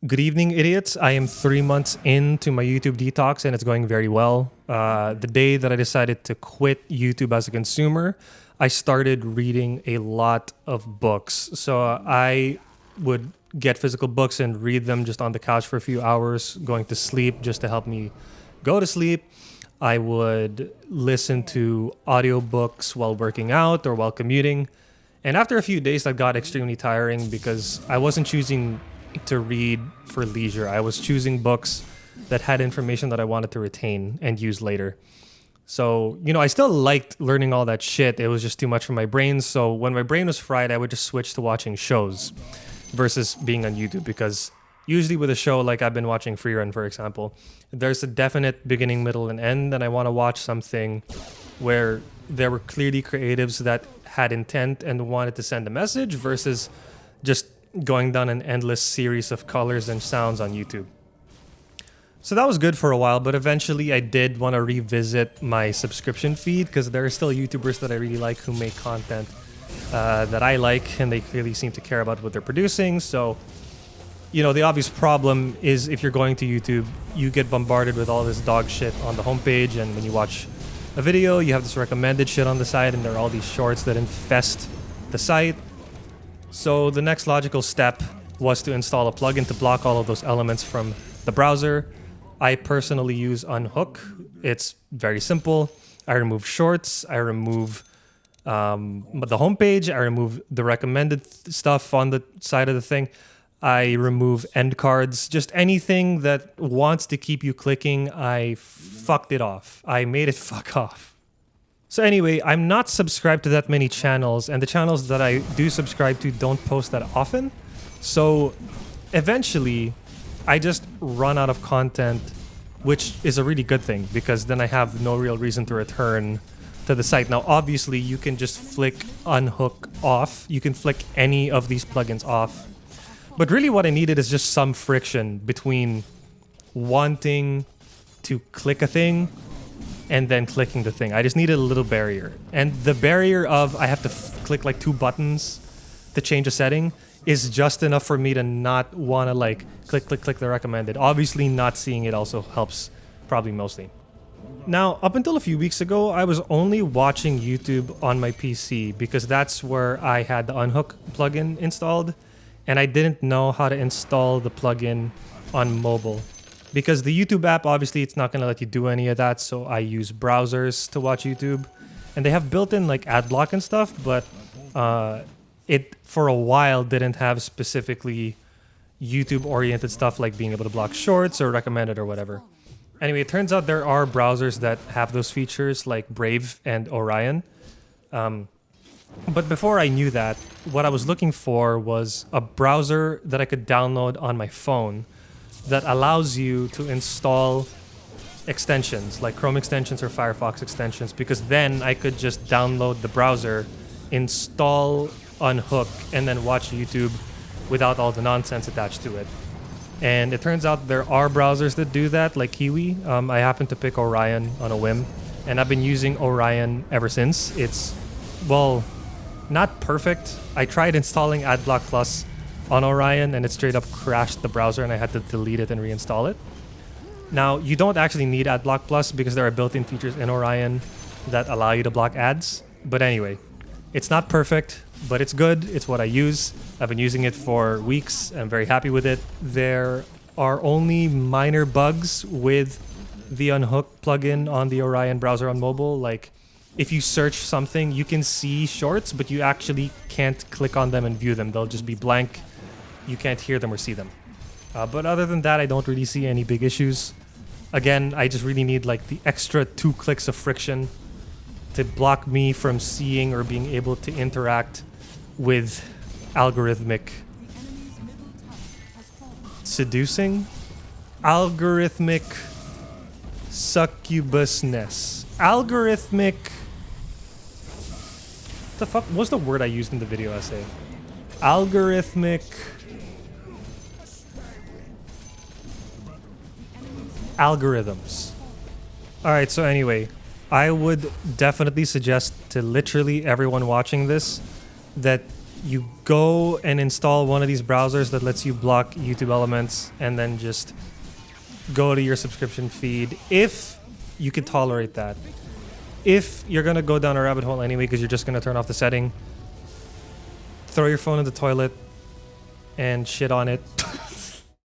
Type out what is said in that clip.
Good evening, idiots. I am 3 months into my YouTube detox and it's going very well. The day that I decided to quit YouTube as a consumer, I started reading a lot of books. I would get physical books and read them just on the couch for a few hours, going to sleep just to help me go to sleep. I would listen to audiobooks while working out or while commuting. And after a few days, that got extremely tiring because I wasn't choosing to read for leisure. I was choosing books that had information that I wanted to retain and use later. I still liked learning all that shit. It was just too much for my brain. So when my brain was fried, I would just switch to watching shows versus being on YouTube because usually with a show like I've been watching Freerun, for example, there's a definite beginning, middle, and end, and I want to watch something where there were clearly creatives that had intent and wanted to send a message versus just going down an endless series of colors and sounds on YouTube. So that was good for a while, but eventually I did want to revisit my subscription feed because there are still YouTubers that I really like who make content that I like, and they clearly seem to care about what they're producing. So, the obvious problem is if you're going to YouTube, you get bombarded with all this dog shit on the homepage, and when you watch a video, you have this recommended shit on the side, and there are all these shorts that infest the site. So the next logical step was to install a plugin to block all of those elements from the browser. I personally use Unhook. It's very simple. I remove shorts. I remove the homepage. I remove the recommended stuff on the side of the thing. I remove end cards. Just anything that wants to keep you clicking, I fucked it off. I made it fuck off. So anyway, I'm not subscribed to that many channels, and the channels that I do subscribe to don't post that often. So eventually, I just run out of content, which is a really good thing because then I have no real reason to return to the site. Now, obviously, you can just flick Unhook off. You can flick any of these plugins off. But really what I needed is just some friction between wanting to click a thing and then clicking the thing. I just needed a little barrier. And the barrier of I have to click like 2 buttons to change a setting is just enough for me to not want to click the recommended. Obviously not seeing it also helps probably mostly. Now, up until a few weeks ago, I was only watching YouTube on my PC because that's where I had the Unhook plugin installed, and I didn't know how to install the plugin on mobile. Because the YouTube app, obviously, it's not going to let you do any of that, so I use browsers to watch YouTube. And they have built-in ad block and stuff, but it, for a while, didn't have specifically YouTube-oriented stuff like being able to block shorts or recommended or whatever. Anyway, it turns out there are browsers that have those features like Brave and Orion. But before I knew that, what I was looking for was a browser that I could download on my phone that allows you to install extensions like Chrome extensions or Firefox extensions, because then I could just download the browser, install Unhook, and then watch YouTube without all the nonsense attached to it. And it turns out there are browsers that do that, like Kiwi. I happened to pick Orion on a whim, and I've been using Orion ever since. It's, not perfect. I tried installing AdBlock Plus on Orion, and it straight up crashed the browser, and I had to delete it and reinstall it. Now, you don't actually need AdBlock Plus because there are built-in features in Orion that allow you to block ads. But anyway, it's not perfect, but it's good. It's what I use. I've been using it for weeks. I'm very happy with it. There are only minor bugs with the Unhook plugin on the Orion browser on mobile. Like, if you search something, you can see shorts, but you actually can't click on them and view them. They'll just be blank. You can't hear them or see them. But other than that, I don't really see any big issues. Again, I just really need the extra 2 clicks of friction to block me from seeing or being able to interact with algorithmic seducing? Algorithmic succubusness. Algorithmic... the fuck was the word I used in the video essay? Algorithmic... algorithms. Alright, so anyway, I would definitely suggest to literally everyone watching this that you go and install one of these browsers that lets you block YouTube elements, and then just go to your subscription feed if you can tolerate that. If you're gonna go down a rabbit hole anyway because you're just gonna turn off the setting, throw your phone in the toilet and shit on it.